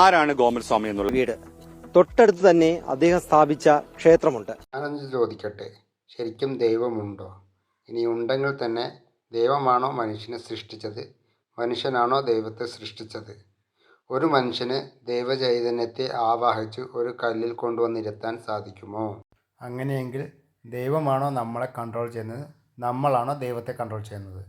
ആരാണ് ഗോമൻ സ്വാമി എന്നുള്ള വീട് തൊട്ടടുത്ത് തന്നെ അദ്ദേഹം സ്ഥാപിച്ച ക്ഷേത്രമുണ്ട്. ഞാനൊന്ന് ചോദിക്കട്ടെ, ശരിക്കും ദൈവമുണ്ടോ? ഇനി ഉണ്ടെങ്കിൽ തന്നെ ദൈവമാണോ മനുഷ്യനെ സൃഷ്ടിച്ചത്, മനുഷ്യനാണോ ദൈവത്തെ സൃഷ്ടിച്ചത്? ഒരു മനുഷ്യന് ദൈവചൈതന്യത്തെ ആവാഹിച്ച് ഒരു കല്ലിൽ കൊണ്ടുവന്നിരുത്താൻ സാധിക്കുമോ? അങ്ങനെയെങ്കിൽ ദൈവമാണോ നമ്മളെ കൺട്രോൾ ചെയ്യുന്നത്, നമ്മളാണോ ദൈവത്തെ കൺട്രോൾ ചെയ്യുന്നത്?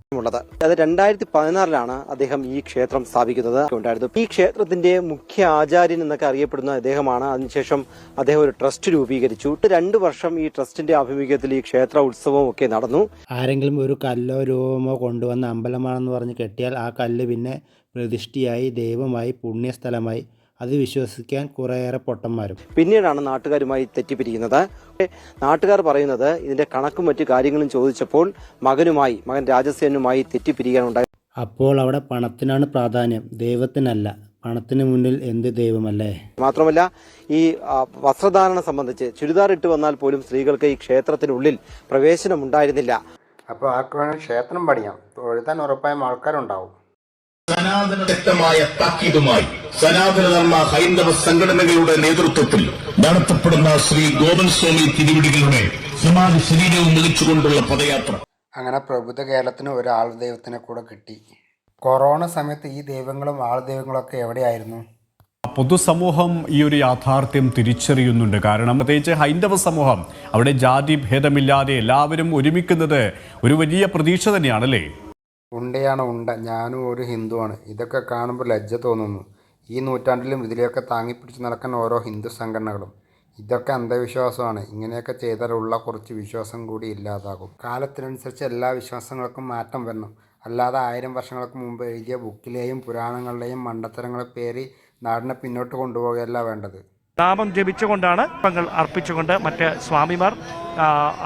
അത് 2016 അദ്ദേഹം ഈ ക്ഷേത്രം സ്ഥാപിക്കുന്നത് ഉണ്ടായിരുന്നു. ഈ ക്ഷേത്രത്തിന്റെ മുഖ്യ ആചാര്യൻ എന്നൊക്കെ അറിയപ്പെടുന്ന അദ്ദേഹമാണ്. അതിനുശേഷം അദ്ദേഹം ഒരു ട്രസ്റ്റ് രൂപീകരിച്ചു. 2 വർഷം ഈ ട്രസ്റ്റിന്റെ ആഭിമുഖ്യത്തിൽ ഈ ക്ഷേത്ര ഉത്സവവും ഒക്കെ നടന്നു. ആരെങ്കിലും ഒരു കല്ലോ രൂപമോ കൊണ്ടുവന്ന് അമ്പലമാണെന്ന് പറഞ്ഞ് കെട്ടിയാൽ ആ കല്ല് പിന്നെ പ്രതിഷ്ഠയായി, ദൈവമായി, പുണ്യസ്ഥലമായി. അത് വിശ്വസിക്കാൻ കുറേയേറെ പൊട്ടന്മാരും. പിന്നീടാണ് നാട്ടുകാരുമായി തെറ്റിപ്പിരിക്കുന്നത്. നാട്ടുകാർ പറയുന്നത് ഇതിന്റെ കണക്കും മറ്റു കാര്യങ്ങളും ചോദിച്ചപ്പോൾ മകൻ രാജസേനുമായി തെറ്റിപ്പിരിക്കാനുണ്ടായി. അപ്പോൾ അവിടെ പണത്തിനാണ് പ്രാധാന്യം, ദൈവത്തിനല്ല. പണത്തിന് മുന്നിൽ എന്ത് ദൈവമല്ലേ? മാത്രമല്ല, ഈ വസ്ത്രധാരണം സംബന്ധിച്ച് ചുരിദാർ ഇട്ട് വന്നാൽ പോലും സ്ത്രീകൾക്ക് ഈ ക്ഷേത്രത്തിനുള്ളിൽ പ്രവേശനം ഉണ്ടായിരുന്നില്ല. അപ്പോൾ ആർക്ക് വേണം ക്ഷേത്രം പണിയാം, തൊഴുതാൻ ഉറപ്പായും ആൾക്കാരുണ്ടാവും. സനാതനമായ താക്കീതുമായി സനാതനധർമ്മ ഹൈന്ദവ സംഘടനകളുടെ നേതൃത്വത്തിൽ നടത്തപ്പെടുന്ന ശ്രീ ഗോപൻ സ്വാമി തിരുവിടികളുടെ സമാധി ശരീരവും വിളിച്ചുകൊണ്ടുള്ള പദയാത്ര. അങ്ങനെ പ്രബുദ്ധ കേരളത്തിന് ഒരു ആൾ ദൈവത്തിനെ കൂടെ കിട്ടി. കൊറോണ സമയത്ത് ഈ ദൈവങ്ങളും ആൾ ദൈവങ്ങളൊക്കെ എവിടെയായിരുന്നു? പൊതുസമൂഹം ഈ ഒരു യാഥാർത്ഥ്യം തിരിച്ചറിയുന്നുണ്ട്. കാരണം പ്രത്യേകിച്ച് ഹൈന്ദവ സമൂഹം, അവിടെ ജാതി ഭേദമില്ലാതെ എല്ലാവരും ഒരുമിക്കുന്നത് ഒരു വലിയ പ്രതീക്ഷ തന്നെയാണല്ലേ? ഉണ്ടയാണ് ഉണ്ട, ഞാനും ഒരു ഹിന്ദുവാണ്. ഇതൊക്കെ കാണുമ്പോൾ ലജ്ജ തോന്നുന്നു. ഈ നൂറ്റാണ്ടിലും ഇതിലെയൊക്കെ താങ്ങിപ്പിടിച്ച് നടക്കാൻ ഓരോ ഹിന്ദു സംഘടനകളും. ഇതൊക്കെ അന്ധവിശ്വാസമാണ്. ഇങ്ങനെയൊക്കെ ചെയ്താൽ ഉള്ള കുറച്ച് വിശ്വാസം കൂടി ഇല്ലാതാകും. കാലത്തിനനുസരിച്ച് എല്ലാ വിശ്വാസങ്ങൾക്കും മാറ്റം വരണം. അല്ലാതെ 1000 വർഷങ്ങൾക്ക് മുമ്പ് എഴുതിയ ബുക്കിലെയും പുരാണങ്ങളിലെയും മണ്ടത്തരങ്ങളെ പേരി നാടിനെ പിന്നോട്ട് കൊണ്ടുപോകുകയല്ല വേണ്ടത്. നാമം ജപിച്ചുകൊണ്ടാണ് പങ്ങൾ അർപ്പിച്ചുകൊണ്ട് മറ്റ് സ്വാമിമാർ,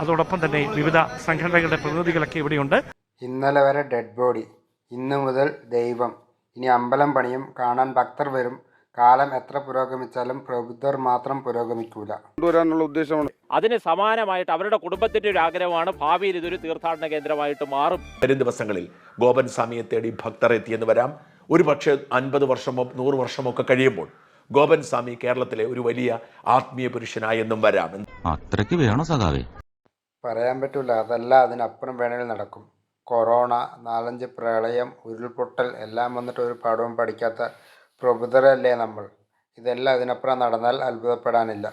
അതോടൊപ്പം തന്നെ വിവിധ സംഘടനകളുടെ പ്രതിനിധികളൊക്കെ ഇവിടെയുണ്ട്. ഇന്നലെ വരെ ഡെഡ് ബോഡി, ഇന്നു മുതൽ ദൈവം. ഇനി അമ്പലം പണിയും, കാണാൻ ഭക്തർ വരും. കാലം എത്ര പുരോഗമിച്ചാലും പ്രബുദ്ധർ മാത്രം പുരോഗമിക്കൂല. കൊണ്ടുവരാനുള്ള ഉദ്ദേശമാണ്. അതിന് സമാനമായിട്ട് അവരുടെ കുടുംബത്തിന്റെ ഒരു ആഗ്രഹമാണ് ഭാവിയിൽ ഇതൊരു തീർത്ഥാടന കേന്ദ്രമായിട്ട് മാറും. വരും ദിവസങ്ങളിൽ ഗോപൻ സ്വാമിയെ തേടി ഭക്തർ എത്തിയെന്ന് വരാം. ഒരു പക്ഷേ 50 വർഷമോ 100 വർഷമൊക്കെ കഴിയുമ്പോൾ ഗോപൻ സ്വാമി കേരളത്തിലെ ഒരു വലിയ ആത്മീയ പുരുഷനായെന്നും വരാം. അത്രയ്ക്ക് വേണോ സഖാവേ? പറയാൻ പറ്റൂല. അതല്ല, അതിനപ്പുറം വേണേൽ നടക്കും. കൊറോണ, 4-5 പ്രളയം, ഉരുൾപൊട്ടൽ എല്ലാം വന്നിട്ട് ഒരു പാഠവും പഠിക്കാത്ത പ്രബുദ്ധരല്ലേ നമ്മൾ. ഇതെല്ലാം ഇതിനപ്പുറം നടന്നാൽ അത്ഭുതപ്പെടാനില്ല.